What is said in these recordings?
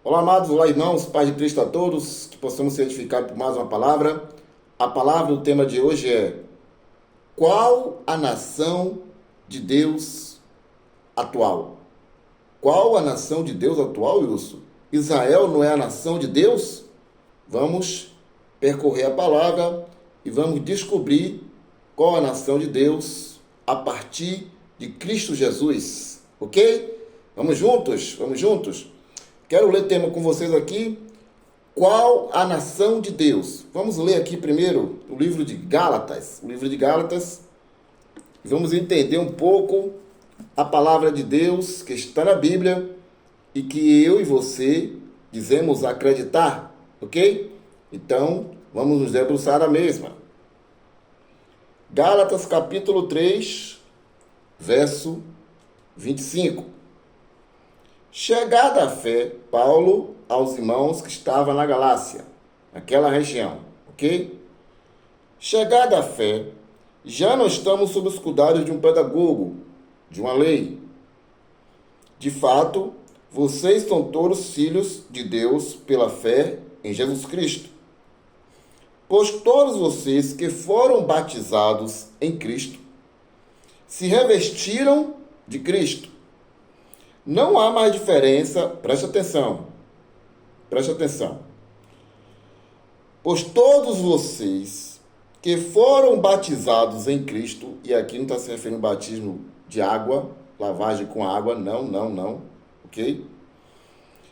Olá, amados, olá, irmãos, paz de Cristo a todos, que possamos ser edificados por mais uma palavra. A palavra do tema de hoje é: qual a nação de Deus atual? Qual a nação de Deus atual, Wilson? Israel não é a nação de Deus? Vamos percorrer a palavra e vamos descobrir qual a nação de Deus a partir de Cristo Jesus, ok? Vamos juntos? Vamos juntos? Quero ler o tema com vocês aqui. Qual a nação de Deus? Vamos ler aqui primeiro o livro de Gálatas. O livro de Gálatas. E vamos entender um pouco a palavra de Deus que está na Bíblia e que eu e você dizemos acreditar, ok? Então, vamos nos debruçar a mesma. Gálatas capítulo 3, verso 25. Chegada a fé, Paulo aos irmãos que estavam na Galácia, naquela região, ok? Chegada a fé, já não estamos sob os cuidados de um pedagogo, de uma lei. De fato, vocês são todos filhos de Deus pela fé em Jesus Cristo. Pois todos vocês que foram batizados em Cristo se revestiram de Cristo. Não há mais diferença, preste atenção, pois todos vocês que foram batizados em Cristo, e aqui não está se referindo ao batismo de água, lavagem com água, não, ok?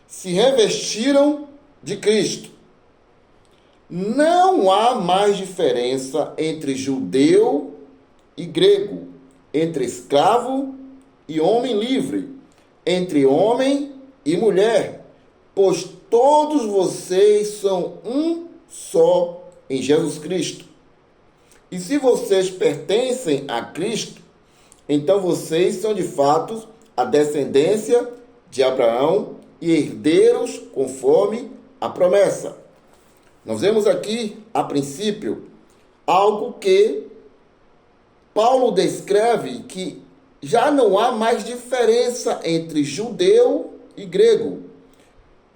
Se revestiram de Cristo. Não há mais diferença entre judeu e grego, entre escravo e homem livre, entre homem e mulher, pois todos vocês são um só em Jesus Cristo. E se vocês pertencem a Cristo, então vocês são de fato a descendência de Abraão e herdeiros conforme a promessa. Nós vemos aqui, a princípio, algo que Paulo descreve que já não há mais diferença entre judeu e grego.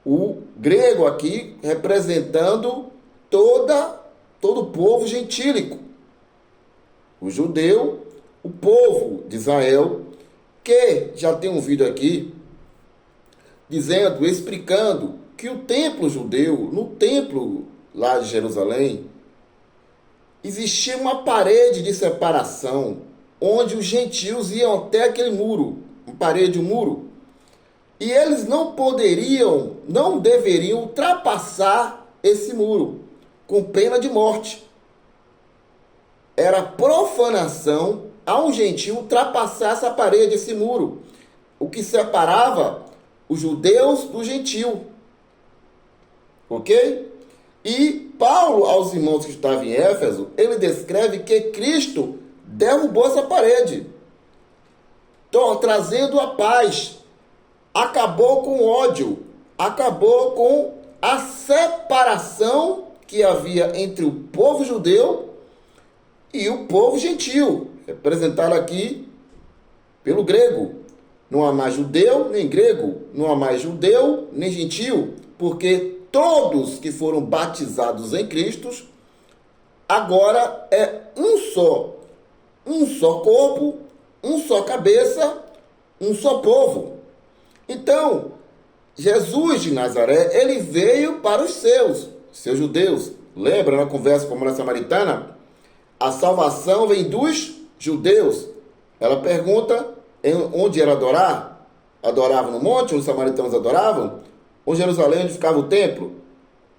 O grego aqui representando todo o povo gentílico. O judeu, o povo de Israel, que já tem um vídeo aqui dizendo, explicando que o templo judeu, no templo lá de Jerusalém, existia uma parede de separação onde os gentios iam até aquele muro, um muro, e eles não deveriam ultrapassar esse muro, com pena de morte. Era profanação a um gentio ultrapassar essa parede, esse muro, o que separava os judeus do gentio, ok? E Paulo, aos irmãos que estavam em Éfeso, ele descreve que Cristo derrubou essa parede, trazendo a paz, acabou com o ódio, acabou com a separação que havia entre o povo judeu e o povo gentil, representado aqui pelo grego. Não há mais judeu nem grego, não há mais judeu nem gentil, porque todos que foram batizados em Cristo agora é um só corpo, um só cabeça, um só povo. Então, Jesus de Nazaré, ele veio para os seus judeus. Lembra na conversa com a mulher samaritana? A salvação vem dos judeus. Ela pergunta onde era adorar. Adoravam no monte, onde os samaritanos adoravam? Ou em Jerusalém, onde ficava o templo?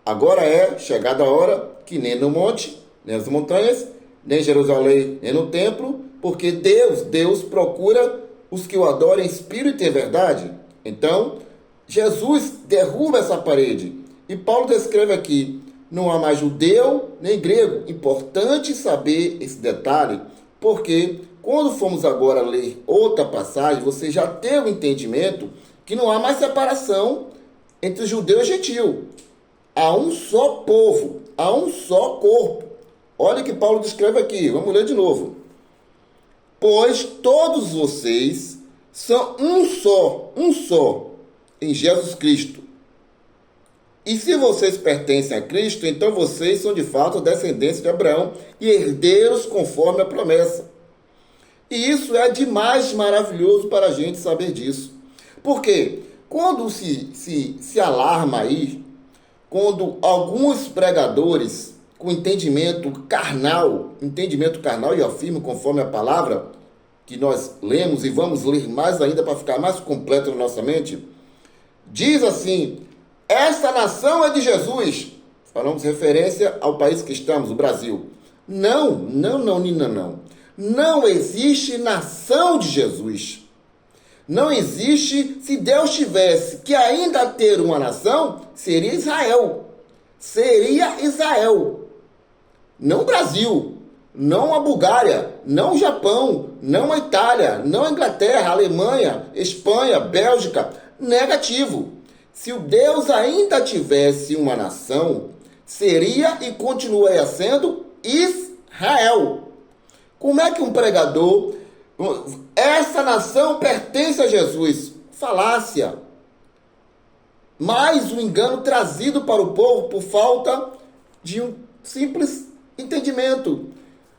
Agora é chegada a hora que nem no monte, nem nas montanhas, nem em Jerusalém, nem no templo, porque Deus procura os que o adorem em espírito e em verdade. Então, Jesus derruba essa parede. E Paulo descreve aqui, não há mais judeu nem grego. Importante saber esse detalhe, porque quando formos agora ler outra passagem, você já tem o entendimento que não há mais separação entre judeu e gentil. Há um só povo, há um só corpo. Olha o que Paulo descreve aqui, vamos ler de novo. Pois todos vocês são um só em Jesus Cristo. E se vocês pertencem a Cristo, então vocês são de fato descendentes de Abraão e herdeiros conforme a promessa. E isso é demais maravilhoso para a gente saber disso. Porque quando se alarma aí, quando alguns pregadores com entendimento carnal, e eu afirmo conforme a palavra que nós lemos e vamos ler mais ainda para ficar mais completo na nossa mente, diz assim: esta nação é de Jesus. Falamos referência ao país que estamos, o Brasil. Não. Não existe nação de Jesus. Não existe. Se Deus tivesse que ainda ter uma nação, seria Israel. Seria Israel. Não o Brasil, não a Bulgária, não o Japão, não a Itália, não a Inglaterra, a Alemanha, Espanha, Bélgica. Negativo. Se o Deus ainda tivesse uma nação, seria e continuaria sendo Israel. Como é que um pregador, essa nação pertence a Jesus? Falácia. Mais um engano trazido para o povo por falta de um simples entendimento,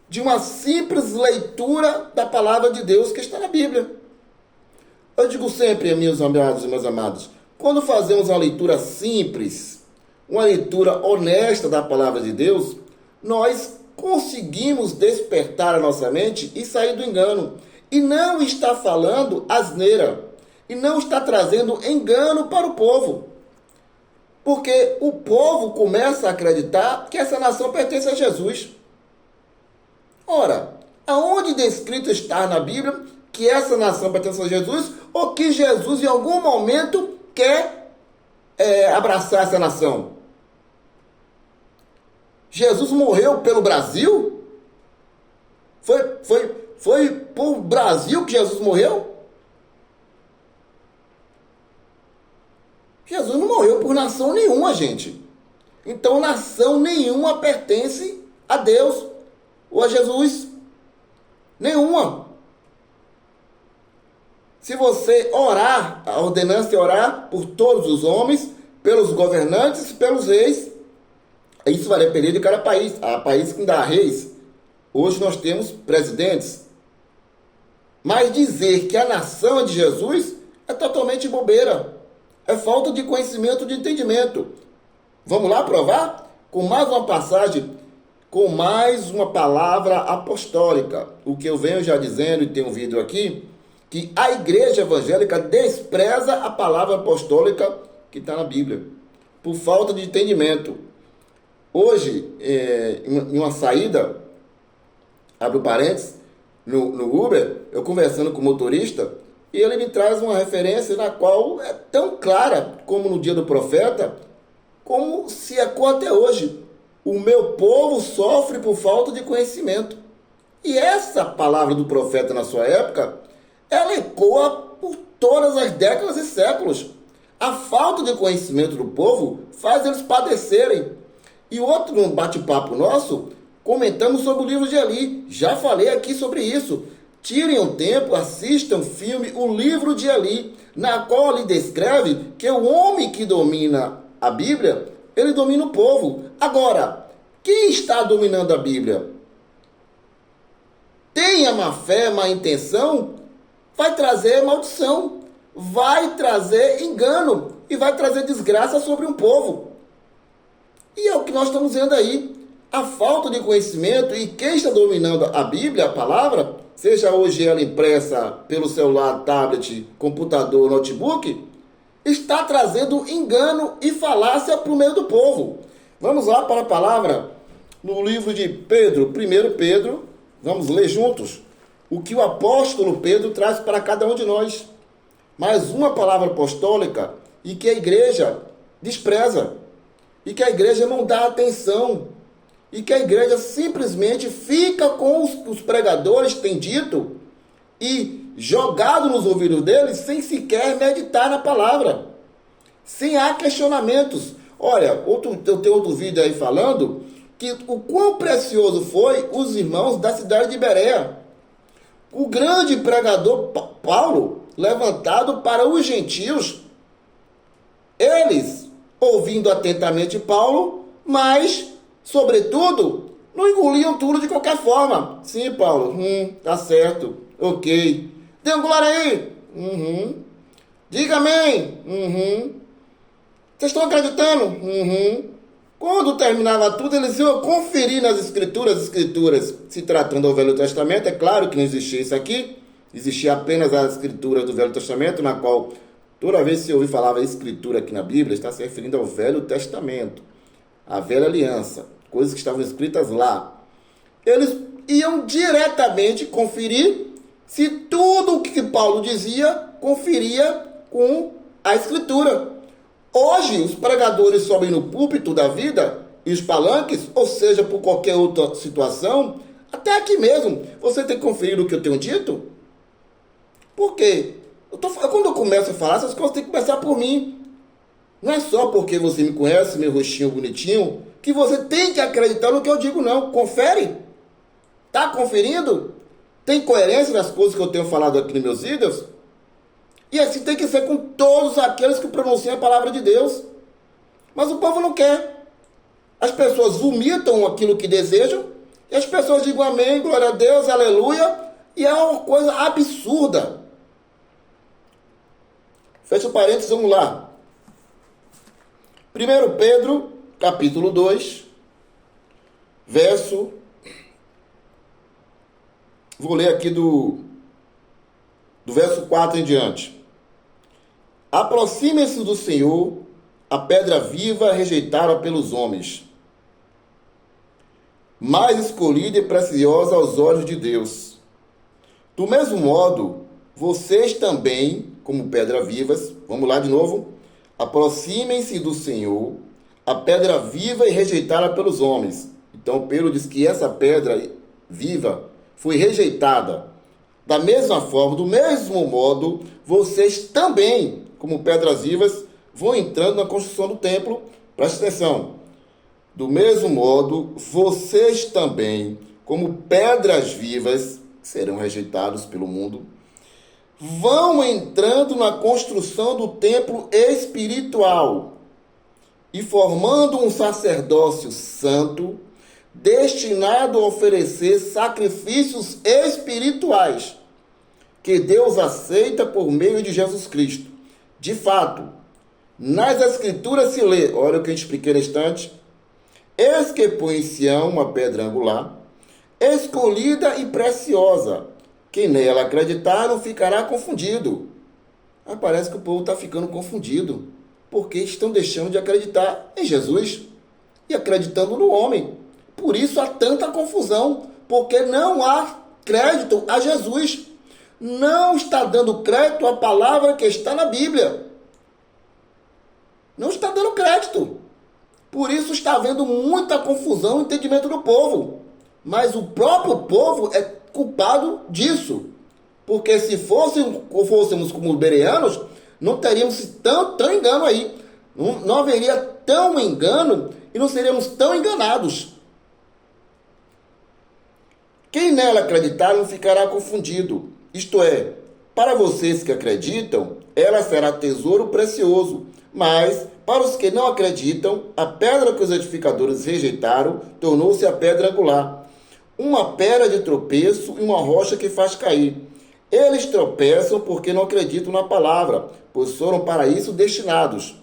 de uma simples leitura da palavra de Deus que está na Bíblia. Eu digo sempre, meus amados e meus amados, quando fazemos uma leitura simples, uma leitura honesta da palavra de Deus, nós conseguimos despertar a nossa mente e sair do engano. E não está falando asneira. E não está trazendo engano para o povo. Porque o povo começa a acreditar que essa nação pertence a Jesus. Ora, aonde descrito está na Bíblia que essa nação pertence a Jesus ou que Jesus em algum momento quer abraçar essa nação? Jesus morreu pelo Brasil? Foi por Brasil que Jesus morreu? Jesus não morreu por nação nenhuma, gente. Então, nação nenhuma pertence a Deus ou a Jesus. Nenhuma. Se você orar, a ordenança é orar por todos os homens, pelos governantes e pelos reis. Isso vai depender de cada país. Há países que dá reis. Hoje nós temos presidentes. Mas dizer que a nação é de Jesus é totalmente bobeira. É falta de conhecimento, de entendimento. Vamos lá provar? Com mais uma passagem, com mais uma palavra apostólica. O que eu venho já dizendo e tenho ouvido aqui, que a igreja evangélica despreza a palavra apostólica que está na Bíblia, por falta de entendimento. Hoje, em uma saída, abro parênteses, no Uber, eu conversando com o motorista, e ele me traz uma referência na qual é tão clara como no dia do profeta, como se ecoa até hoje. O meu povo sofre por falta de conhecimento. E essa palavra do profeta na sua época, ela ecoa por todas as décadas e séculos. A falta de conhecimento do povo faz eles padecerem. E outro, num bate-papo nosso, comentamos sobre o livro de Eli. Já falei aqui sobre isso. Tirem um tempo, assistam o filme O Livro de Eli, na qual ele descreve que o homem que domina a Bíblia, ele domina o povo. Agora, quem está dominando a Bíblia? Tenha má fé, má intenção, vai trazer maldição, vai trazer engano e vai trazer desgraça sobre um povo. E é o que nós estamos vendo aí. A falta de conhecimento e quem está dominando a Bíblia, a palavra, seja hoje ela impressa pelo celular, tablet, computador, notebook, está trazendo engano e falácia para o meio do povo. Vamos lá para a palavra no livro de Pedro, 1 Pedro, vamos ler juntos o que o apóstolo Pedro traz para cada um de nós. Mais uma palavra apostólica e que a igreja despreza, e que a igreja não dá atenção, e que a igreja simplesmente fica com os pregadores têm dito e jogado nos ouvidos deles sem sequer meditar na palavra, sem há questionamentos. Olha, eu tenho outro vídeo aí falando que o quão precioso foi os irmãos da cidade de Bereia. O grande pregador Paulo, levantado para os gentios, eles ouvindo atentamente Paulo, mas, sobretudo, não engoliam tudo de qualquer forma. Sim, Paulo, tá certo, ok. Dê um glória aí. Diga amém. Vocês estão acreditando? Quando terminava tudo, eles iam conferir nas escrituras, se tratando do Velho Testamento. É claro que não existia isso aqui, existia apenas a escritura do Velho Testamento, na qual, toda vez que você ouvir falar escritura aqui na Bíblia, está se referindo ao Velho Testamento, a Velha Aliança, coisas que estavam escritas lá. Eles iam diretamente conferir se tudo o que Paulo dizia conferia com a escritura. Hoje, os pregadores sobem no púlpito da vida e os palanques, ou seja, por qualquer outra situação, até aqui mesmo, você tem que conferir o que eu tenho dito? Por quê? Quando eu começo a falar, essas coisas têm que começar por mim. Não é só porque você me conhece, meu rostinho bonitinho, que você tem que acreditar no que eu digo, não. Confere. Tá conferindo? Tem coerência nas coisas que eu tenho falado aqui nos meus vídeos? E assim tem que ser com todos aqueles que pronunciam a palavra de Deus. Mas o povo não quer. As pessoas vomitam aquilo que desejam, e as pessoas digam amém, glória a Deus, aleluia, e é uma coisa absurda. Fecha o parênteses, vamos lá. 1 Pedro, capítulo 2, vou ler aqui do verso 4 em diante. Aproximem-se do Senhor, a pedra viva rejeitada pelos homens, mais escolhida e preciosa aos olhos de Deus. Do mesmo modo, vocês também, como pedras vivas, vamos lá de novo, aproximem-se do Senhor, a pedra viva e rejeitada pelos homens. Então Pedro diz que essa pedra viva foi rejeitada. Da mesma forma, do mesmo modo, vocês também, como pedras vivas, vão entrando na construção do templo. Preste atenção. Do mesmo modo, vocês também, como pedras vivas, serão rejeitados pelo mundo, vão entrando na construção do templo espiritual e formando um sacerdócio santo, destinado a oferecer sacrifícios espirituais, que Deus aceita por meio de Jesus Cristo. De fato, nas Escrituras se lê, olha o que eu expliquei na estante, eis que põe em Sião uma pedra angular, escolhida e preciosa, quem nela acreditar não ficará confundido. Parece que o povo está ficando confundido, porque estão deixando de acreditar em Jesus e acreditando no homem. Por isso há tanta confusão, porque não há crédito a Jesus. Não está dando crédito à palavra que está na Bíblia. Não está dando crédito. Por isso está havendo muita confusão no entendimento do povo. Mas o próprio povo é culpado disso. Porque se fôssemos como os bereanos, não teríamos tão engano aí. Não haveria tão engano e não seríamos tão enganados. Quem nela acreditar não ficará confundido. Isto é, para vocês que acreditam, ela será tesouro precioso. Mas, para os que não acreditam, a pedra que os edificadores rejeitaram tornou-se a pedra angular, uma pedra de tropeço e uma rocha que faz cair. Eles tropeçam porque não acreditam na palavra, pois foram para isso destinados.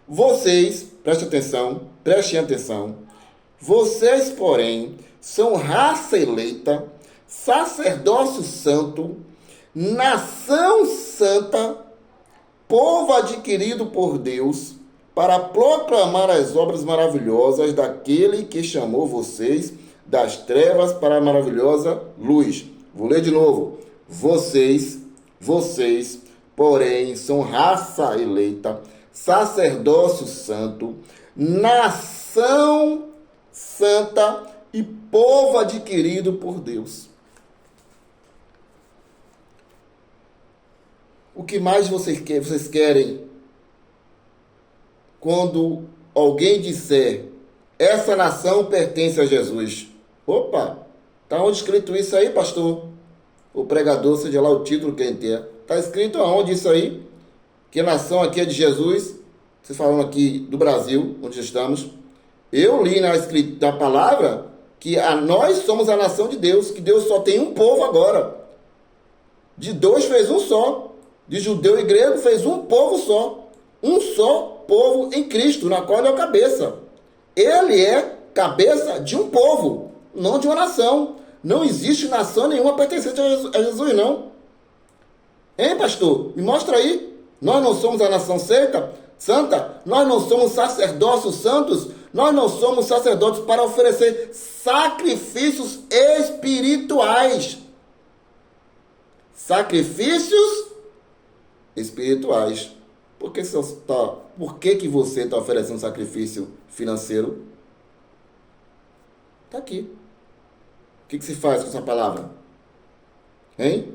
Vocês, prestem atenção, vocês, porém, são raça eleita, sacerdócio santo, nação santa, povo adquirido por Deus, para proclamar as obras maravilhosas daquele que chamou vocês das trevas para a maravilhosa luz. Vou ler de novo. Vocês, porém, são raça eleita, sacerdócio santo, nação santa e povo adquirido por Deus. O que mais vocês querem quando alguém disser essa nação pertence a Jesus? Opa, está onde escrito isso aí, pastor? O pregador, seja lá o título que ele tem. Está escrito aonde isso aí? Que a nação aqui é de Jesus? vocês falando aqui do Brasil, onde estamos, eu li na escrita da palavra que nós somos a nação de Deus, que Deus só tem um povo agora. De dois fez um só. De judeu e grego fez um povo só. Um só povo em Cristo, na qual ele é a cabeça. Ele é cabeça de um povo, não de uma nação. Não existe nação nenhuma pertencente a Jesus, não. Hein, pastor? Me mostra aí. Nós não somos a nação santa? Nós não somos sacerdócios santos? Nós não somos sacerdotes para oferecer sacrifícios espirituais. Sacrifícios espirituais. Por que você está oferecendo sacrifício financeiro? Está aqui. O que se faz com essa palavra? Hein?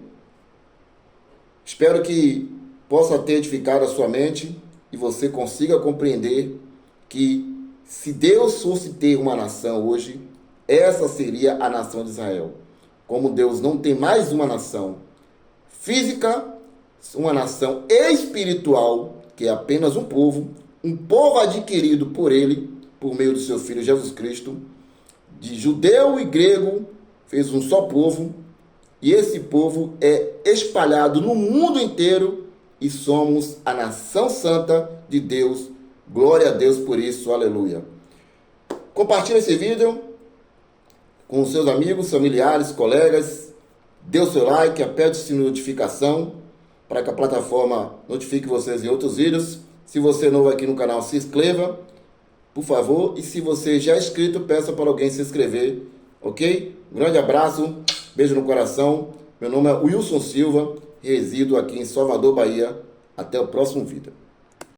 Espero que possa ter edificado a sua mente e você consiga compreender que se Deus fosse ter uma nação hoje, essa seria a nação de Israel. Como Deus não tem mais uma nação física, uma nação espiritual, que é apenas um povo adquirido por ele, por meio do seu Filho Jesus Cristo, de judeu e grego, fez um só povo, e esse povo é espalhado no mundo inteiro, e somos a nação santa de Deus. Glória a Deus por isso, aleluia. Compartilhe esse vídeo com os seus amigos, familiares, colegas. Dê o seu like, aperte o sininho de notificação para que a plataforma notifique vocês em outros vídeos. Se você é novo aqui no canal, se inscreva, por favor. E se você já é inscrito, peça para alguém se inscrever, ok? Um grande abraço, beijo no coração. Meu nome é Wilson Silva, resido aqui em Salvador, Bahia. Até o próximo vídeo.